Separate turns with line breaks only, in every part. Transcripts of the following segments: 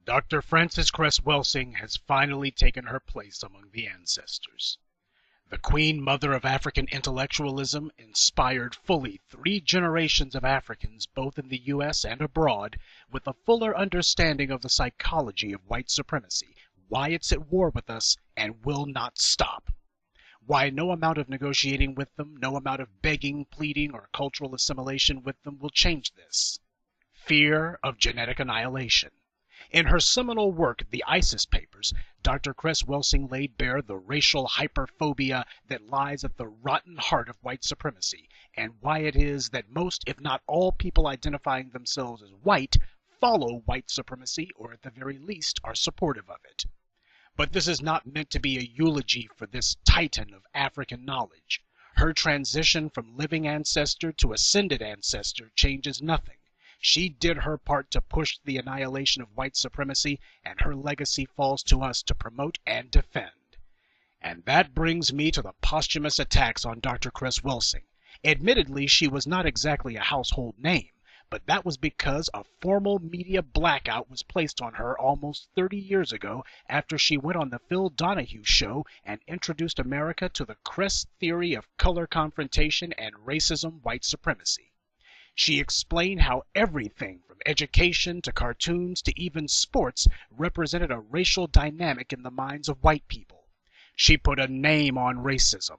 Dr. Frances Cress Welsing has finally taken her place among the ancestors. The Queen Mother of African intellectualism inspired fully 3 generations of Africans both in the U.S. and abroad with a fuller understanding of the psychology of white supremacy, why it's at war with us and will not stop. Why no amount of negotiating with them, no amount of begging, pleading, or cultural assimilation with them will change this. Fear of genetic annihilation. In her seminal work, The ISIS Papers, Dr. Cress Welsing laid bare the racial hyperphobia that lies at the rotten heart of white supremacy, and why it is that most, if not all, people identifying themselves as white follow white supremacy, or at the very least are supportive of it. But this is not meant to be a eulogy for this titan of African knowledge. Her transition from living ancestor to ascended ancestor changes nothing. She did her part to push the annihilation of white supremacy, and her legacy falls to us to promote and defend. And that brings me to the posthumous attacks on Dr. Cress Welsing. Admittedly, she was not exactly a household name, but that was because a formal media blackout was placed on her almost 30 years ago after she went on the Phil Donahue show and introduced America to the Cress theory of color confrontation and racism white supremacy. She explained how everything from education to cartoons to even sports represented a racial dynamic in the minds of white people. She put a name on racism: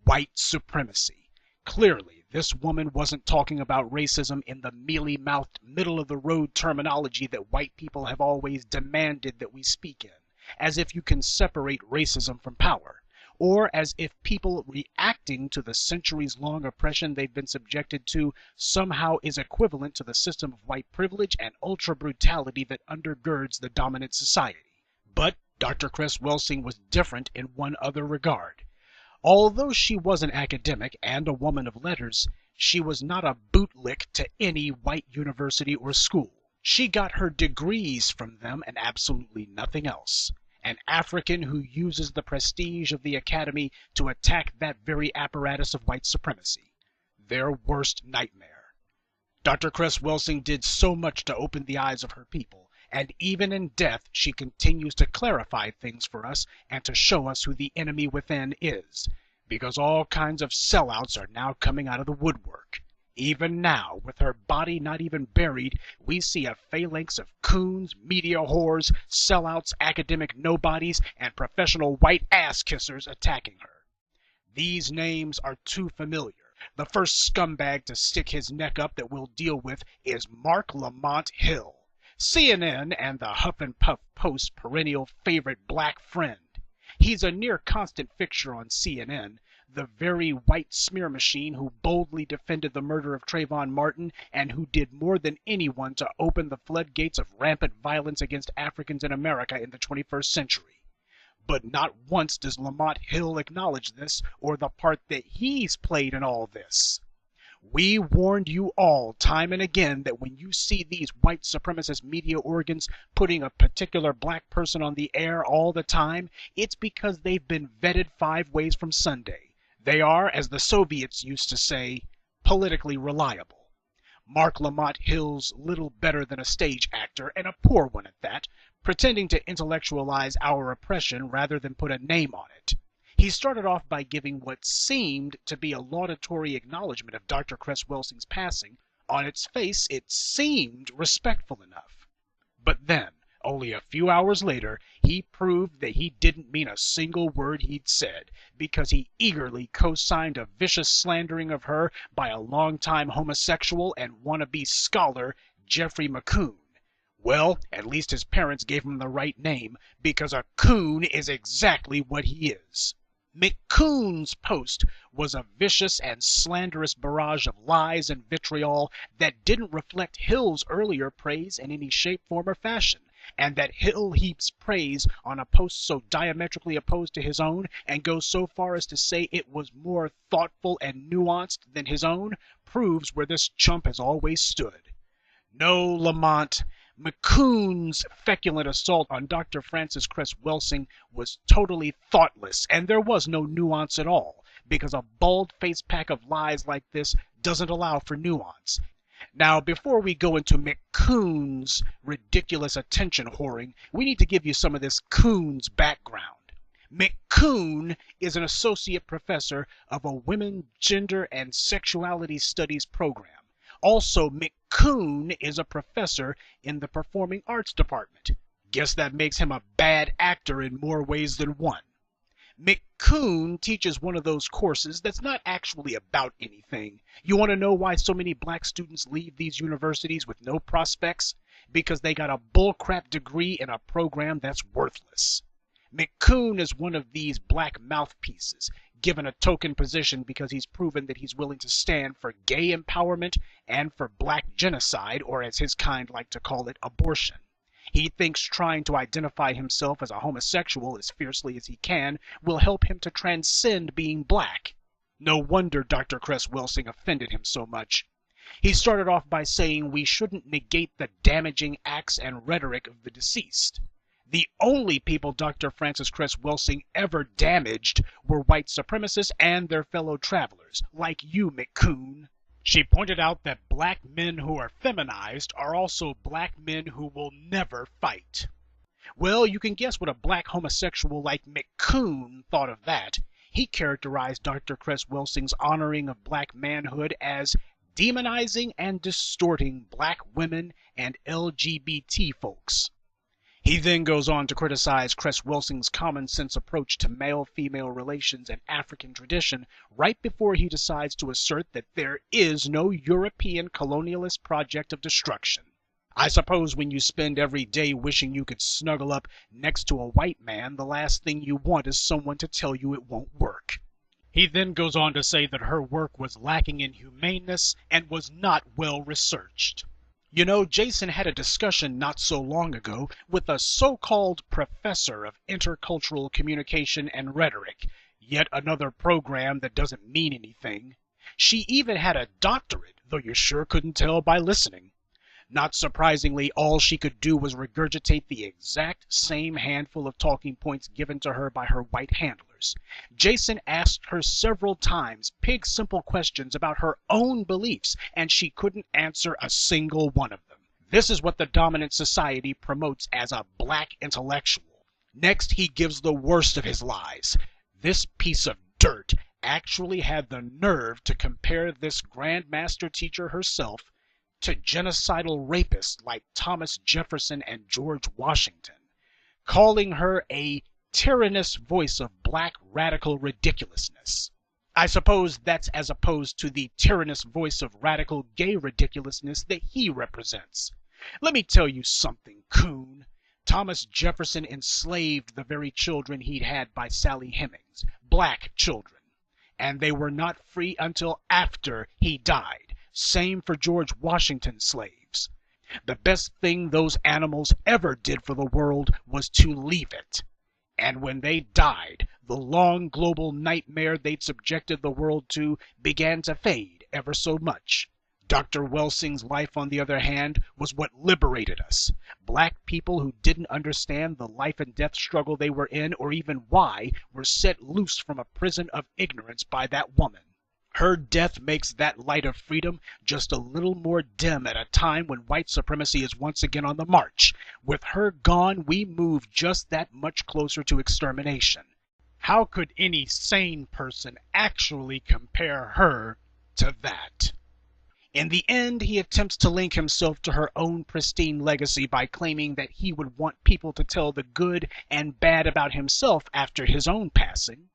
white supremacy. Clearly, this woman wasn't talking about racism in the mealy-mouthed, middle-of-the-road terminology that white people have always demanded that we speak in, as if you can separate racism from power, or as if people reacting to the centuries-long oppression they've been subjected to somehow is equivalent to the system of white privilege and ultra-brutality that undergirds the dominant society. But Dr. Cress Welsing was different in one other regard. Although she was an academic and a woman of letters, she was not a bootlick to any white university or school. She got her degrees from them and absolutely nothing else. An African who uses the prestige of the academy to attack that very apparatus of white supremacy. Their worst nightmare. Dr. Cress Welsing did so much to open the eyes of her people, and even in death she continues to clarify things for us and to show us who the enemy within is, because all kinds of sellouts are now coming out of the woodwork. Even now, with her body not even buried, we see a phalanx of coons, media whores, sellouts, academic nobodies, and professional white ass-kissers attacking her. These names are too familiar. The first scumbag to stick his neck up that we'll deal with is Mark Lamont Hill, CNN and the Huff and Puff Post's perennial favorite black friend. He's a near-constant fixture on CNN, the very white smear machine who boldly defended the murder of Trayvon Martin and who did more than anyone to open the floodgates of rampant violence against Africans in America in the 21st century. But not once does Lamont Hill acknowledge this or the part that he's played in all this. We warned you all time and again that when you see these white supremacist media organs putting a particular black person on the air all the time, it's because they've been vetted 5 ways from Sunday. They are, as the Soviets used to say, politically reliable. Mark Lamont Hill's little better than a stage actor, and a poor one at that, pretending to intellectualize our oppression rather than put a name on it. He started off by giving what seemed to be a laudatory acknowledgement of Dr. Cress Welsing's passing. On its face, it seemed respectful enough. But then, only a few hours later, he proved that he didn't mean a single word he'd said, because he eagerly co-signed a vicious slandering of her by a longtime homosexual and wannabe scholar, Jeffrey McCoon. Well, at least his parents gave him the right name, because a coon is exactly what he is. McCoon's post was a vicious and slanderous barrage of lies and vitriol that didn't reflect Hill's earlier praise in any shape, form, or fashion, and that Hill heaps praise on a post so diametrically opposed to his own and goes so far as to say it was more thoughtful and nuanced than his own proves where this chump has always stood. No, Lamont, McCoon's feculent assault on Dr. Frances Cress Welsing was totally thoughtless, and there was no nuance at all, because a bald-faced pack of lies like this doesn't allow for nuance. Now, before we go into McCoon's ridiculous attention whoring, we need to give you some of this Coons background. McCoon is an associate professor of a women, gender, and sexuality studies program. Also, McCoon is a professor in the performing arts department. Guess that makes him a bad actor in more ways than one. McCoon teaches one of those courses that's not actually about anything. You want to know why so many black students leave these universities with no prospects? Because they got a bullcrap degree in a program that's worthless. McCoon is one of these black mouthpieces, given a token position because he's proven that he's willing to stand for gay empowerment and for black genocide, or as his kind like to call it, abortion. He thinks trying to identify himself as a homosexual as fiercely as he can will help him to transcend being black. No wonder Dr. Cress Welsing offended him so much. He started off by saying we shouldn't negate the damaging acts and rhetoric of the deceased. The only people Dr. Frances Cress Welsing ever damaged were white supremacists and their fellow travelers, like you, McCoon. She pointed out that black men who are feminized are also black men who will never fight. Well, you can guess what a black homosexual like McCoon thought of that. He characterized Dr. Cress Welsing's honoring of black manhood as demonizing and distorting black women and LGBT folks. He then goes on to criticize Cress Welsing's common-sense approach to male-female relations and African tradition right before he decides to assert that there is no European colonialist project of destruction. I suppose when you spend every day wishing you could snuggle up next to a white man, the last thing you want is someone to tell you it won't work. He then goes on to say that her work was lacking in humaneness and was not well researched. You know, Jason had a discussion not so long ago with a so-called professor of intercultural communication and rhetoric, yet another program that doesn't mean anything. She even had a doctorate, though you sure couldn't tell by listening. Not surprisingly, all she could do was regurgitate the exact same handful of talking points given to her by her white handlers. Jason asked her several times pig-simple questions about her own beliefs, and she couldn't answer a single one of them. This is what the dominant society promotes as a black intellectual. Next, he gives the worst of his lies. This piece of dirt actually had the nerve to compare this grandmaster teacher herself to genocidal rapists like Thomas Jefferson and George Washington, calling her a tyrannous voice of black radical ridiculousness. I suppose that's as opposed to the tyrannous voice of radical gay ridiculousness that he represents. Let me tell you something, Coon. Thomas Jefferson enslaved the very children he'd had by Sally Hemings, black children, and they were not free until after he died. Same for George Washington's slaves. The best thing those animals ever did for the world was to leave it. And when they died, the long global nightmare they'd subjected the world to began to fade ever so much. Dr. Welsing's life, on the other hand, was what liberated us. Black people who didn't understand the life and death struggle they were in, or even why, were set loose from a prison of ignorance by that woman. Her death makes that light of freedom just a little more dim at a time when white supremacy is once again on the march. With her gone, we move just that much closer to extermination. How could any sane person actually compare her to that? In the end, he attempts to link himself to her own pristine legacy by claiming that he would want people to tell the good and bad about himself after his own passing.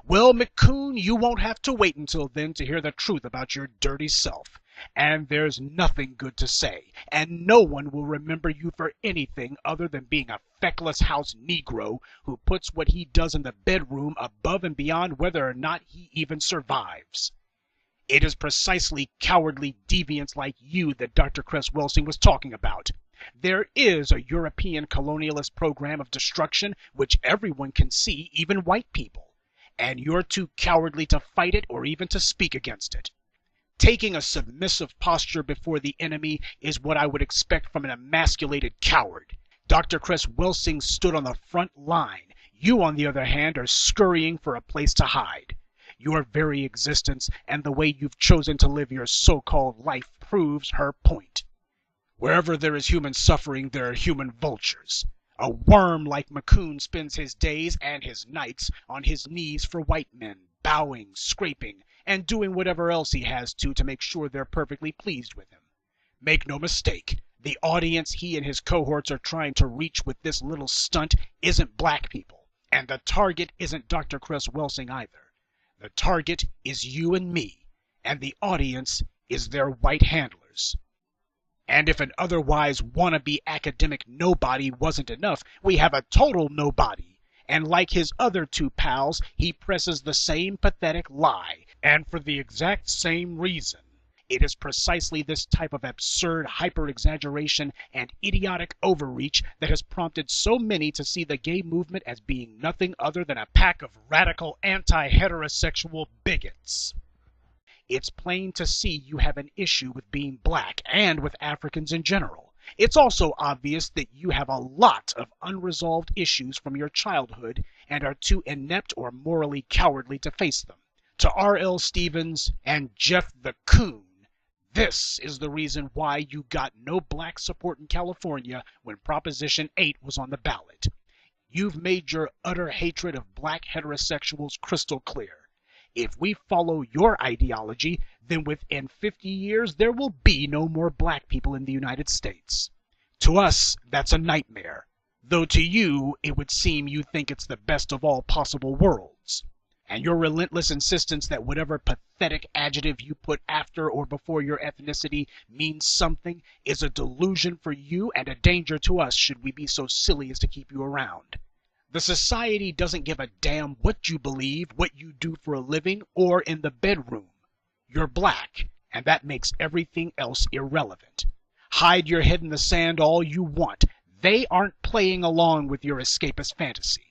Well, McCoon, you won't have to wait until then to hear the truth about your dirty self. And there's nothing good to say, and no one will remember you for anything other than being a feckless house Negro who puts what he does in the bedroom above and beyond whether or not he even survives. It is precisely cowardly deviants like you that Dr. Cress Welsing was talking about. There is a European colonialist program of destruction which everyone can see, even white people. And you're too cowardly to fight it or even to speak against it. Taking a submissive posture before the enemy is what I would expect from an emasculated coward. Dr. Cress Welsing stood on the front line. You, on the other hand, are scurrying for a place to hide. Your very existence and the way you've chosen to live your so-called life proves her point. Wherever there is human suffering, there are human vultures. A worm like Coons spends his days and his nights on his knees for white men, bowing, scraping, and doing whatever else he has to make sure they're perfectly pleased with him. Make no mistake, the audience he and his cohorts are trying to reach with this little stunt isn't black people, and the target isn't Dr. Cress Welsing either. The target is you and me, and the audience is their white handlers. And if an otherwise wannabe academic nobody wasn't enough, we have a total nobody. And like his other two pals, he presses the same pathetic lie, and for the exact same reason. It is precisely this type of absurd hyper-exaggeration and idiotic overreach that has prompted so many to see the gay movement as being nothing other than a pack of radical anti-heterosexual bigots. It's plain to see you have an issue with being black and with Africans in general. It's also obvious that you have a lot of unresolved issues from your childhood and are too inept or morally cowardly to face them. To R.L. Stevens and Jeff the Coon, this is the reason why you got no black support in California when Proposition 8 was on the ballot. You've made your utter hatred of black heterosexuals crystal clear. If we follow your ideology, then within 50 years there will be no more black people in the United States. To us, that's a nightmare, though to you it would seem you think it's the best of all possible worlds. And your relentless insistence that whatever pathetic adjective you put after or before your ethnicity means something is a delusion for you and a danger to us should we be so silly as to keep you around. The society doesn't give a damn what you believe, what you do for a living, or in the bedroom. You're black, and that makes everything else irrelevant. Hide your head in the sand all you want. They aren't playing along with your escapist fantasy.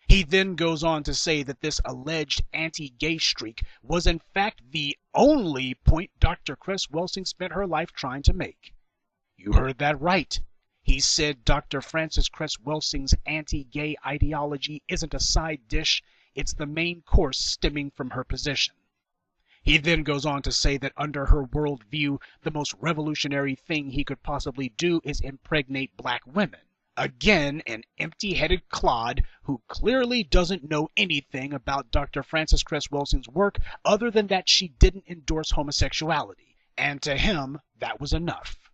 He then goes on to say that this alleged anti-gay streak was in fact the only point Dr. Cress Welsing spent her life trying to make. You heard that right. He said Dr. Frances Cress Welsing's anti-gay ideology isn't a side dish, it's the main course stemming from her position. He then goes on to say that under her worldview, the most revolutionary thing he could possibly do is impregnate black women. Again, an empty-headed clod who clearly doesn't know anything about Dr. Frances Cress Welsing's work other than that she didn't endorse homosexuality, and to him, that was enough.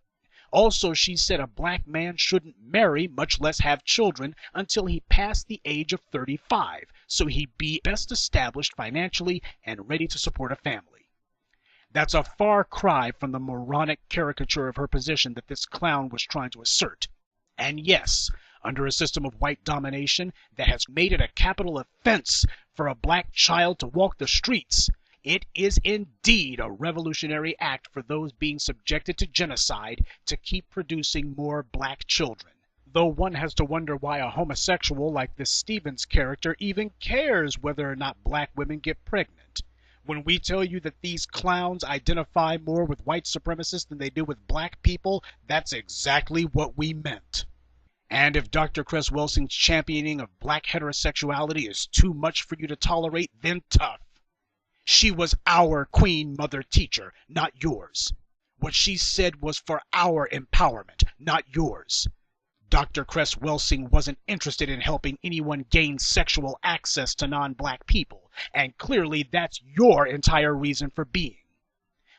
Also, she said a black man shouldn't marry, much less have children, until he passed the age of 35, so he'd be best established financially and ready to support a family. That's a far cry from the moronic caricature of her position that this clown was trying to assert. And yes, under a system of white domination that has made it a capital offense for a black child to walk the streets, it is indeed a revolutionary act for those being subjected to genocide to keep producing more black children. Though one has to wonder why a homosexual like this Stevens character even cares whether or not black women get pregnant. When we tell you that these clowns identify more with white supremacists than they do with black people, that's exactly what we meant. And if Dr. Cress Welsing's championing of black heterosexuality is too much for you to tolerate, then tough. She was our queen mother teacher, not yours. What she said was for our empowerment, not yours. Dr. Cress Welsing wasn't interested in helping anyone gain sexual access to non-black people, and clearly that's your entire reason for being.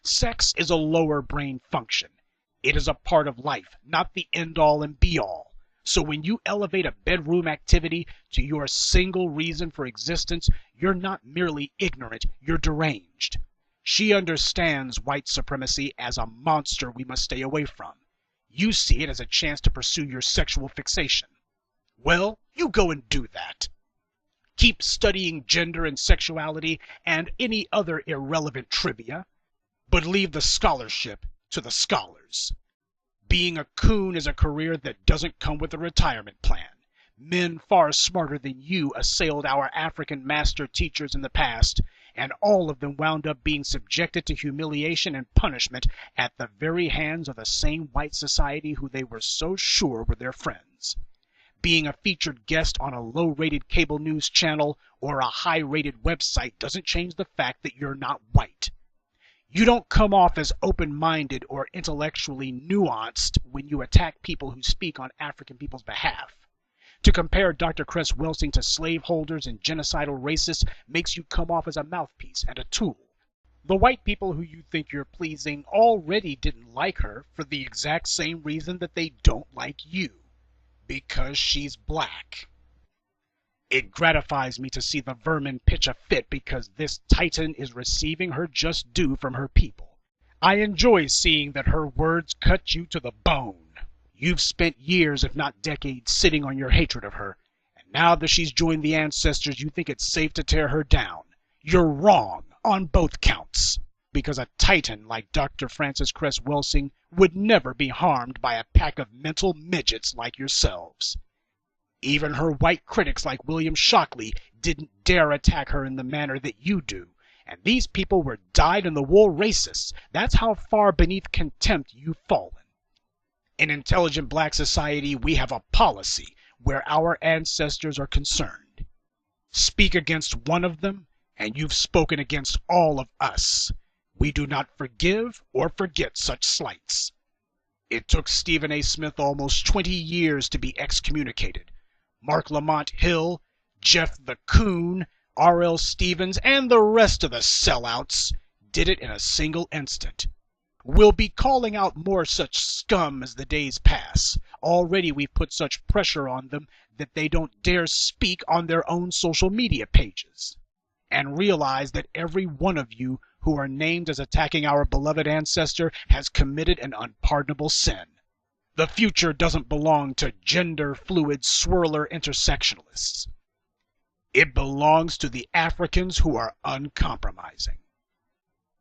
Sex is a lower brain function. It is a part of life, not the end-all and be-all. So when you elevate a bedroom activity to your single reason for existence, you're not merely ignorant, you're deranged. She understands white supremacy as a monster we must stay away from. You see it as a chance to pursue your sexual fixation. Well, you go and do that. Keep studying gender and sexuality and any other irrelevant trivia, but leave the scholarship to the scholars. Being a coon is a career that doesn't come with a retirement plan. Men far smarter than you assailed our African master teachers in the past, and all of them wound up being subjected to humiliation and punishment at the very hands of the same white society who they were so sure were their friends. Being a featured guest on a low-rated cable news channel or a high-rated website doesn't change the fact that you're not white. You don't come off as open-minded or intellectually nuanced when you attack people who speak on African people's behalf. To compare Dr. Cress Welsing to slaveholders and genocidal racists makes you come off as a mouthpiece and a tool. The white people who you think you're pleasing already didn't like her for the exact same reason that they don't like you. Because she's black. It gratifies me to see the vermin pitch a fit because this titan is receiving her just due from her people. I enjoy seeing that her words cut you to the bone. You've spent years, if not decades, sitting on your hatred of her, and now that she's joined the ancestors, you think it's safe to tear her down. You're wrong on both counts, because a titan like Dr. Frances Cress Welsing would never be harmed by a pack of mental midgets like yourselves. Even her white critics like William Shockley didn't dare attack her in the manner that you do, and these people were dyed-in-the-wool racists. That's how far beneath contempt you've fallen. In intelligent black society, we have a policy where our ancestors are concerned. Speak against one of them, and you've spoken against all of us. We do not forgive or forget such slights. It took Stephen A. Smith almost 20 years to be excommunicated. Mark Lamont Hill, Jeff the Coon, R.L. Stevens, and the rest of the sellouts did it in a single instant. We'll be calling out more such scum as the days pass. Already we've put such pressure on them that they don't dare speak on their own social media pages. And realize that every one of you who are named as attacking our beloved ancestor has committed an unpardonable sin. The future doesn't belong to gender-fluid swirler intersectionalists. It belongs to the Africans who are uncompromising.